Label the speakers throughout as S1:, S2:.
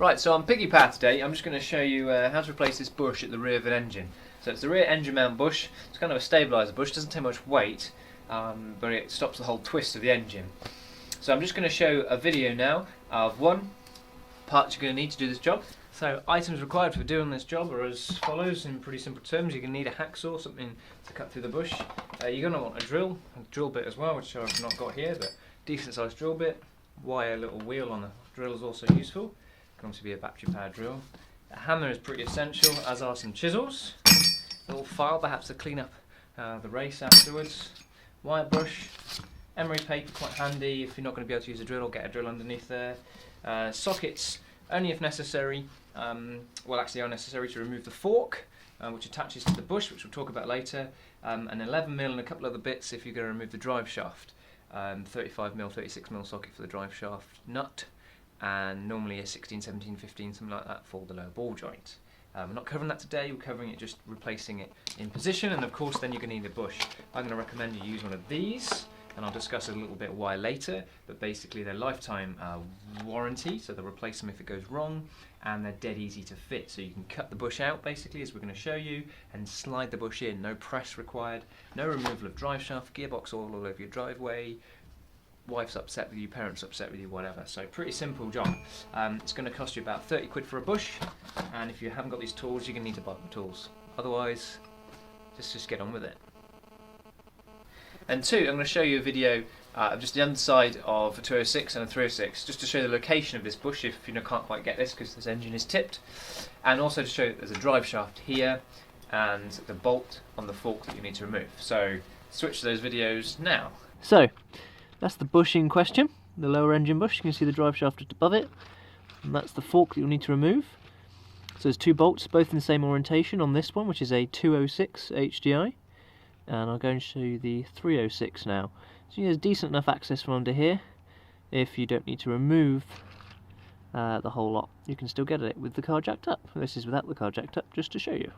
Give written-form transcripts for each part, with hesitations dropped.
S1: Right, so on Piggypowerrrrr today, I'm just going to show you how to replace this bush at the rear of an engine. So it's the rear engine mount bush. It's kind of a stabiliser bush, doesn't take much weight, but it stops the whole twist of the engine. So I'm just going to show a video now of one part you're going to need to do this job. So items required for doing this job are as follows in pretty simple terms. You're going to need a hacksaw, something to cut through the bush. You're going to want a drill bit as well, which I've not got here, but decent sized drill bit. Wire little wheel on the drill is also useful. Can also be a battery powered drill. A hammer is pretty essential, as are some chisels. A little file perhaps to clean up the race afterwards. Wire brush. Emery paper, quite handy if you're not going to be able to use a drill, or get a drill underneath there. Sockets, only if necessary. Well, actually are necessary to remove the fork, which attaches to the bush, which we'll talk about later. An 11mm and a couple other bits if you're going to remove the drive shaft. 35mm, 36mm socket for the drive shaft nut. And normally a 16, 17, 15, something like that for the lower ball joint. We're not covering that today, we're covering it just replacing it in position, and of course then you're going to need a bush. I'm going to recommend you use one of these, and I'll discuss a little bit why later, but basically they're lifetime warranty, so they'll replace them if it goes wrong, and they're dead easy to fit. So you can cut the bush out basically, as we're going to show you, and slide the bush in. No press required, no removal of drive shaft, gearbox all over your driveway, wife's upset with you, parents upset with you, whatever. So pretty simple job. It's going to cost you about 30 quid for a bush, and if you haven't got these tools, you're going to need to buy the tools. Otherwise, just get on with it. And two, I'm going to show you a video of just the underside of a 206 and a 306, just to show the location of this bush if you can't quite get this because this engine is tipped, and also to show that there's a drive shaft here and the bolt on the fork that you need to remove. So switch to those videos now. So that's the bush in question, the lower engine bush. You can see the drive shaft just above it, and that's the fork that you'll need to remove. So there's two bolts, both in the same orientation on this one, which is a 206 HDI, and I'll go and show you the 306 now. So there's decent enough access from under here. If you don't need to remove the whole lot, you can still get it with the car jacked up. This is without the car jacked up, just to show you.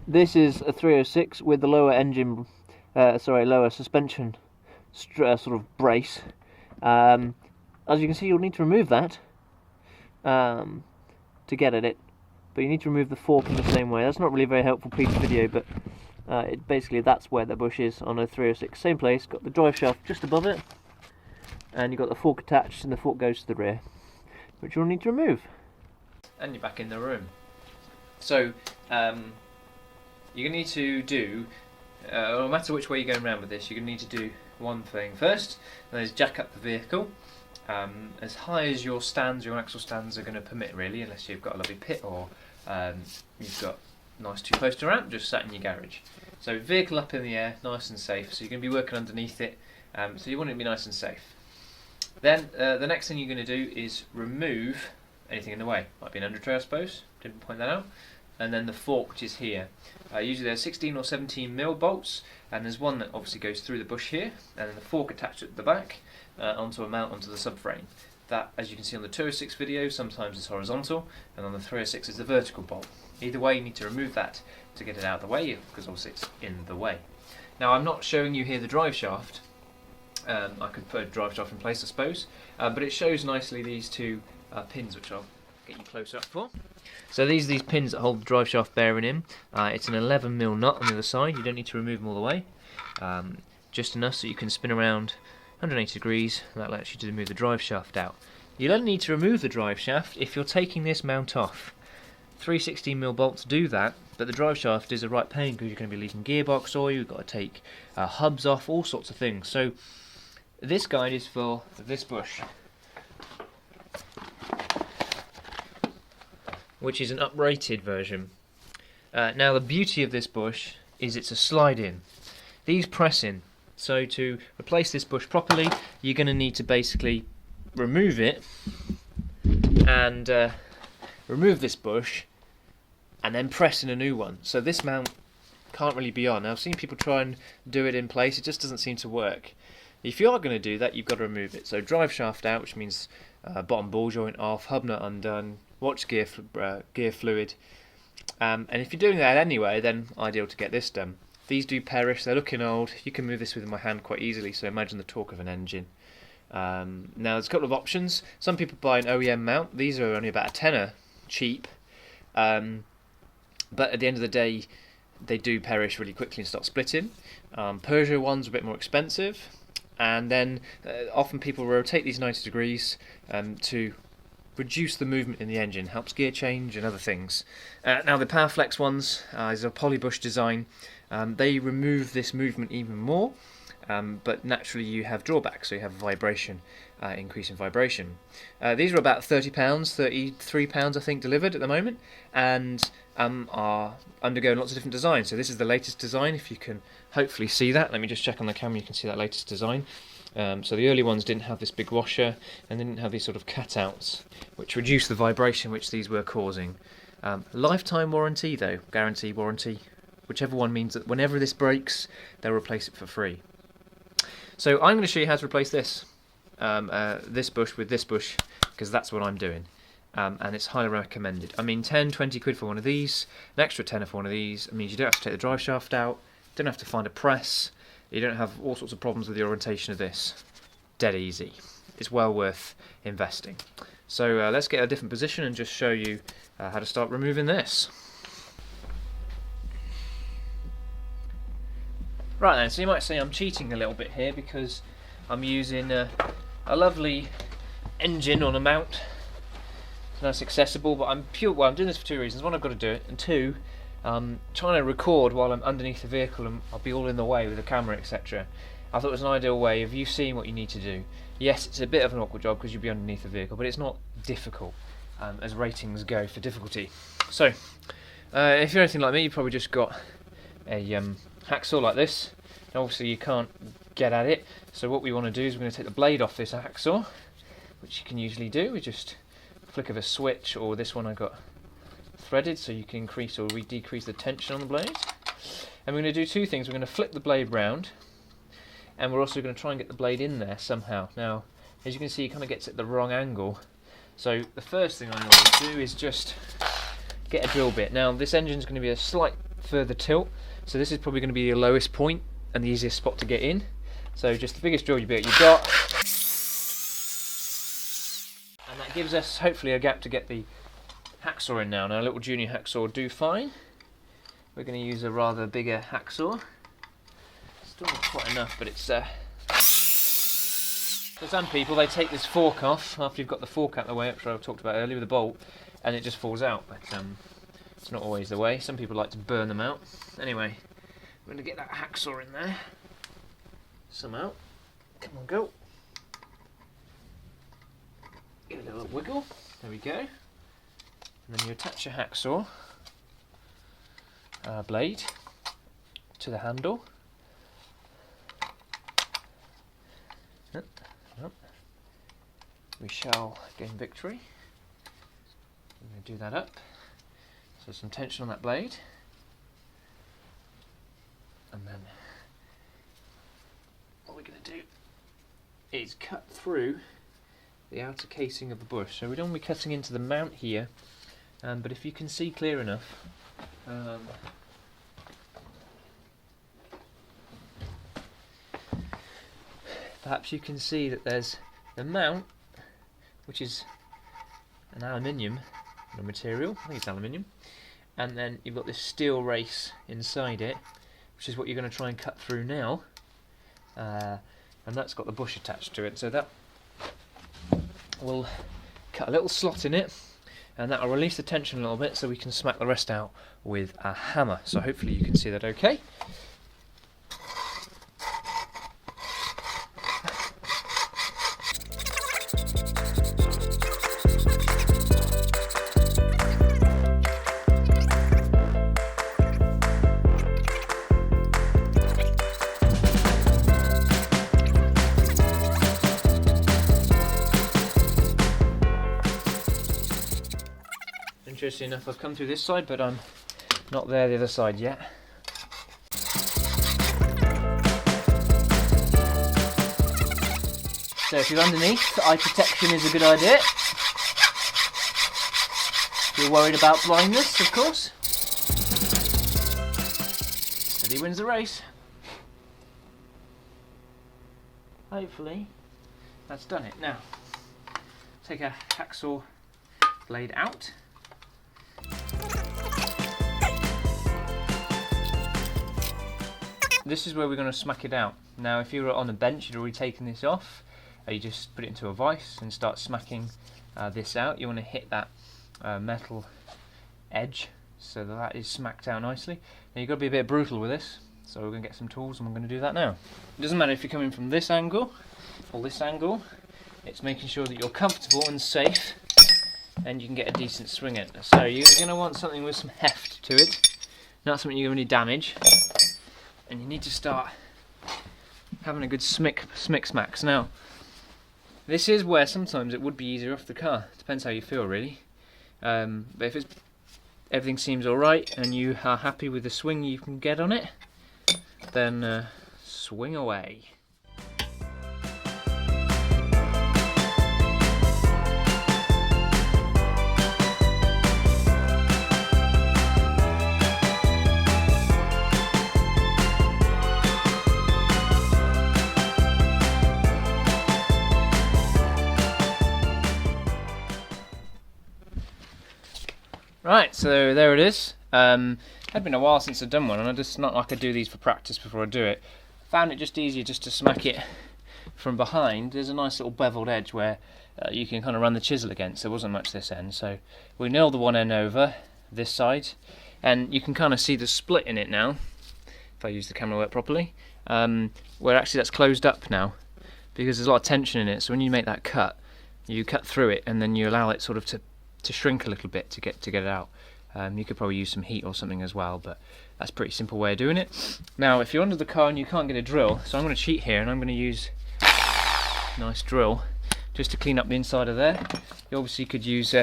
S1: This is a 306 with the lower engine, lower suspension sort of brace. As you can see, you'll need to remove that to get at it, but you need to remove the fork in the same way. That's not really a very helpful piece of video, but basically that's where the bush is on a 306. Same place, got the drive shaft just above it, and you've got the fork attached, and the fork goes to the rear, which you'll need to remove. And you're back in the room. So you're going to need to do, no matter which way you're going around with this, you're going to need to do one thing first, and that is jack up the vehicle as high as your axle stands are going to permit, really, unless you've got a lovely pit or you've got a nice 2-poster ramp just sat in your garage. So vehicle up in the air, nice and safe, so you're going to be working underneath it, so you want it to be nice and safe. Then the next thing you're going to do is remove anything in the way. Might be an under tray, I suppose, didn't point that out. And then the fork, which is here. Usually there's 16 or 17mm bolts, and there's one that obviously goes through the bush here, and then the fork attached at the back onto a mount onto the subframe. That, as you can see on the 206 video, sometimes is horizontal, and on the 306 is the vertical bolt. Either way, you need to remove that to get it out of the way, because obviously it's in the way. Now, I'm not showing you here the drive shaft. I could put a drive shaft in place, I suppose, but it shows nicely these two pins, which I'll get you close up for. So these are these pins that hold the drive shaft bearing in. It's an 11mm nut on the other side. You don't need to remove them all the way. Just enough so you can spin around 180 degrees, and that lets you to move the drive shaft out. You don't need to remove the drive shaft if you're taking this mount off. 3 16mm bolts do that, but the drive shaft is a right pain because you're going to be leaking gearbox oil, you've got to take hubs off, all sorts of things. So this guide is for this bush, which is an uprated version. Now the beauty of this bush is it's a slide-in. These press in. So to replace this bush properly, you're going to need to basically remove it and remove this bush and then press in a new one. So this mount can't really be on. Now, I've seen people try and do it in place, it just doesn't seem to work. If you are going to do that, you've got to remove it. So drive shaft out, which means bottom ball joint off, hub nut undone, watch gear fluid. And if you're doing that anyway, then ideal to get this done. These do perish, they're looking old. You can move this with my hand quite easily, so imagine the torque of an engine. Now there's a couple of options. Some people buy an OEM mount. These are only about a tenner cheap, but at the end of the day they do perish really quickly and start splitting. Peugeot ones are a bit more expensive, and then often people rotate these 90 degrees to reduce the movement in the engine, helps gear change and other things. Now the Powerflex ones is a polybush design. They remove this movement even more, but naturally you have drawbacks, so you have vibration, increase in vibration. These are about £30, £33 I think delivered at the moment, and are undergoing lots of different designs. So this is the latest design, if you can hopefully see that. Let me just check on the camera, you can see that latest design. So the early ones didn't have this big washer and didn't have these sort of cutouts which reduce the vibration which these were causing. Lifetime warranty though, guarantee warranty, whichever one means that whenever this breaks they'll replace it for free. So I'm going to show you how to replace this bush with this bush, because that's what I'm doing, and it's highly recommended. I mean 10-20 quid for one of these, an extra tenner for one of these. It means you don't have to take the drive shaft out, don't have to find a press, you don't have all sorts of problems with the orientation of this. Dead easy. It's well worth investing. So let's get a different position and just show you how to start removing this. Right then, so you might say I'm cheating a little bit here because I'm using a lovely engine on a mount. It's nice accessible, but I'm doing this for two reasons. One, I've got to do it, and two, trying to record while I'm underneath the vehicle and I'll be all in the way with the camera, etc. I thought it was an ideal way of you seeing what you need to do. Yes, it's a bit of an awkward job because you'll be underneath the vehicle, but it's not difficult as ratings go for difficulty. So, if you're anything like me, you've probably just got a hacksaw like this. Obviously you can't get at it, so what we want to do is we're going to take the blade off this hacksaw, which you can usually do with just a flick of a switch, or this one I got threaded so you can increase or decrease the tension on the blade. And we're going to do two things. We're going to flip the blade round, and we're also going to try and get the blade in there somehow. Now, as you can see, it kind of gets at the wrong angle. So the first thing I always do is just get a drill bit. Now this engine's going to be a slight further tilt, so this is probably going to be your lowest point and the easiest spot to get in. So just the biggest drill bit you've got, and that gives us hopefully a gap to get the hacksaw in now. Now a little junior hacksaw will do fine. We're going to use a rather bigger hacksaw. Still not quite enough, but it's for some people they take this fork off after you've got the fork out of the way, which I talked about earlier with the bolt, and it just falls out, but it's not always the way. Some people like to burn them out. Anyway, we're going to get that hacksaw in there somehow. Come on, go. Give it a little wiggle. There we go. And then you attach your hacksaw blade to the handle. We shall gain victory. I'm going to do that up. So some tension on that blade. And then what we're going to do is cut through the outer casing of the bush. So we don't want to be cutting into the mount here, but if you can see clear enough, perhaps you can see that there's the mount, which is an aluminium material, I think it's aluminium, and then you've got this steel race inside it, which is what you're going to try and cut through now, and that's got the bush attached to it, so that will cut a little slot in it, and that will release the tension a little bit so we can smack the rest out with a hammer. So hopefully you can see that okay. Interesting enough, I've come through this side, but I'm not there the other side yet. So if you're underneath, eye protection is a good idea. If you're worried about blindness, of course. Steady wins the race. Hopefully that's done it. Now take a hacksaw blade out. This is where we're going to smack it out. Now if you were on a bench, you'd already taken this off. You just put it into a vise and start smacking this out. You want to hit that metal edge so that is smacked out nicely. Now you've got to be a bit brutal with this, so we're going to get some tools and we're going to do that now. It doesn't matter if you're coming from this angle or this angle, it's making sure that you're comfortable and safe and you can get a decent swing in. So you're going to want something with some heft to it, not something you're going to damage, and you need to start having a good smacks. Now this is where sometimes it would be easier off the car, depends how you feel really, but if everything seems alright and you are happy with the swing you can get on it, then swing away. Right, so there it is. Had been a while since I'd done one, and I just not like I do these for practice before I do it. Found it just easier just to smack it from behind. There's a nice little beveled edge where you can kind of run the chisel against. There wasn't much this end, so we nailed the one end over this side, and you can kind of see the split in it now. If I use the camera work properly, where actually that's closed up now because there's a lot of tension in it. So when you make that cut, you cut through it, and then you allow it sort of to shrink a little bit to get it out. You could probably use some heat or something as well, but that's a pretty simple way of doing it. Now if you're under the car and you can't get a drill, so I'm going to cheat here and I'm going to use a nice drill just to clean up the inside of there. You obviously could use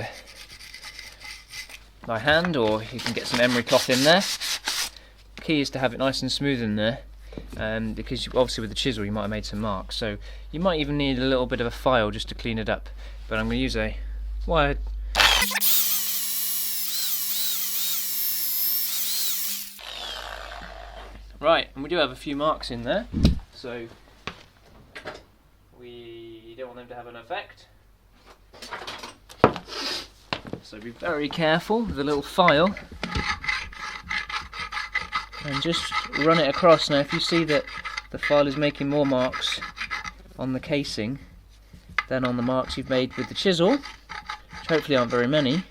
S1: by hand, or you can get some emery cloth in there. Key is to have it nice and smooth in there, because obviously with the chisel you might have made some marks, so you might even need a little bit of a file just to clean it up, but I'm going to use a wire. Right, and we do have a few marks in there, so we don't want them to have an effect. So be very careful with the little file and just run it across. Now if you see that the file is making more marks on the casing than on the marks you've made with the chisel, which hopefully aren't very many,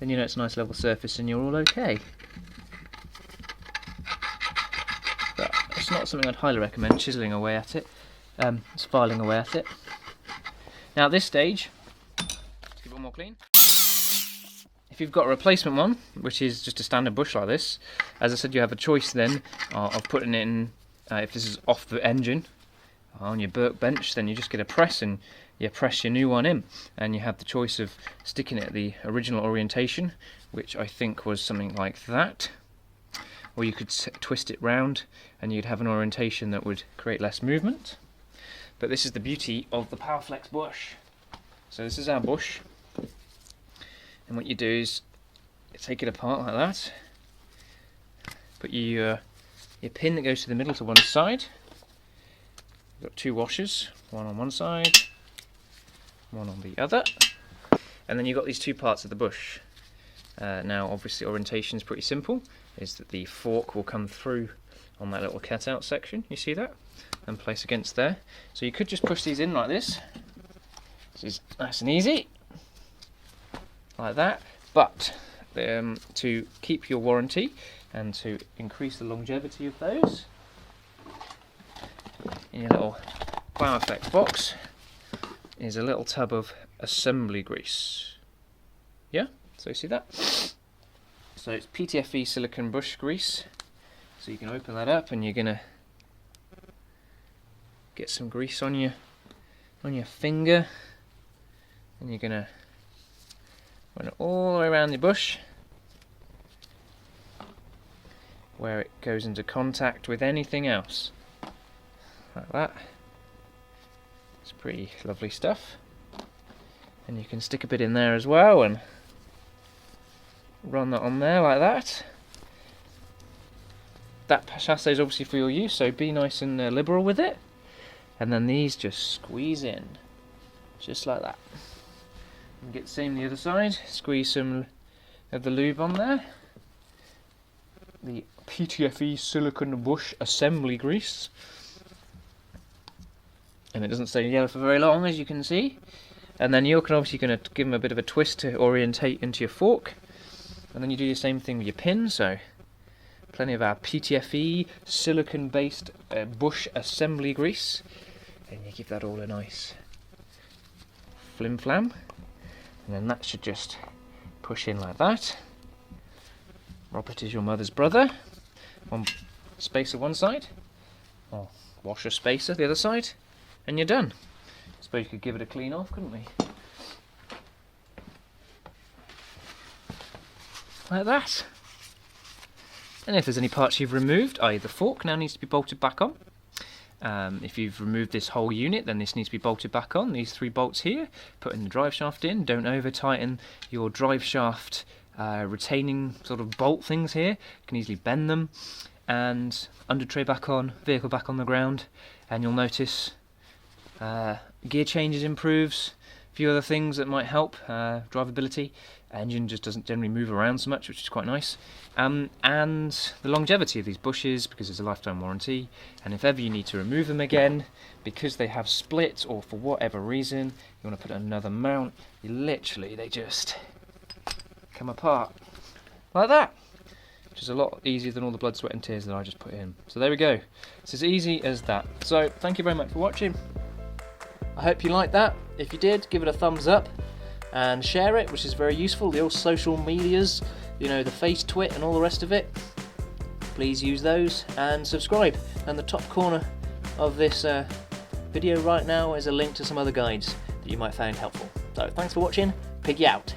S1: then you know it's a nice level surface and you're all okay. But it's not something I'd highly recommend chiseling away at it, it's filing away at it. Now at this stage, let's give it one more clean. If you've got a replacement one, which is just a standard bush like this, as I said, you have a choice then of putting it in, if this is off the engine, on your workbench, then you just get a press and you press your new one in, and you have the choice of sticking it at the original orientation, which I think was something like that, or you could twist it round and you'd have an orientation that would create less movement. But this is the beauty of the Powerflex bush. So this is our bush, and what you do is you take it apart like that, put your pin that goes to the middle to one side. You've got two washers, one on one side, one on the other, and then you've got these two parts of the bush. Now obviously orientation is pretty simple, is that the fork will come through on that little cutout section, you see that, and place against there. So you could just push these in like this. This is nice and easy, like that, but to keep your warranty and to increase the longevity of those, in your little Powerflex box is a little tub of assembly grease. Yeah, so you see that? So it's PTFE silicone bush grease. So you can open that up and you're gonna get some grease on your finger, and you're gonna run it all the way around the bush where it goes into contact with anything else. like that. It's pretty lovely stuff. And you can stick a bit in there as well and run that on there like that. That chassis is obviously for your use, so be nice and liberal with it. And then these just squeeze in, just like that. And get the same on the other side, squeeze some of the lube on there. The PTFE silicone bush assembly grease. And it doesn't stay yellow for very long, as you can see. And then you're obviously going to give them a bit of a twist to orientate into your fork. And then you do the same thing with your pin, so plenty of our PTFE silicone based bush assembly grease. And you give that all a nice flim flam. And then that should just push in like that. Robert is your mother's brother. One spacer one side, or washer spacer the other side, and you're done. I suppose you could give it a clean off, couldn't we? Like that. And if there's any parts you've removed, i.e. the fork now needs to be bolted back on. If you've removed this whole unit, then this needs to be bolted back on. These 3 bolts here, putting the drive shaft in. Don't over tighten your drive shaft retaining sort of bolt things here. You can easily bend them. And under tray back on, vehicle back on the ground, and you'll notice gear changes improves, a few other things that might help, drivability. Engine just doesn't generally move around so much, which is quite nice. And the longevity of these bushes, because it's a lifetime warranty, and if ever you need to remove them again, because they have split, or for whatever reason, you want to put another mount, they just come apart, like that. Which is a lot easier than all the blood, sweat and tears that I just put in. So there we go. It's as easy as that. So thank you very much for watching. I hope you liked that. If you did, give it a thumbs up and share it, which is very useful. The old social medias, you know, the face twit and all the rest of it. Please use those and subscribe. And the top corner of this video right now is a link to some other guides that you might find helpful. So thanks for watching. Piggy out.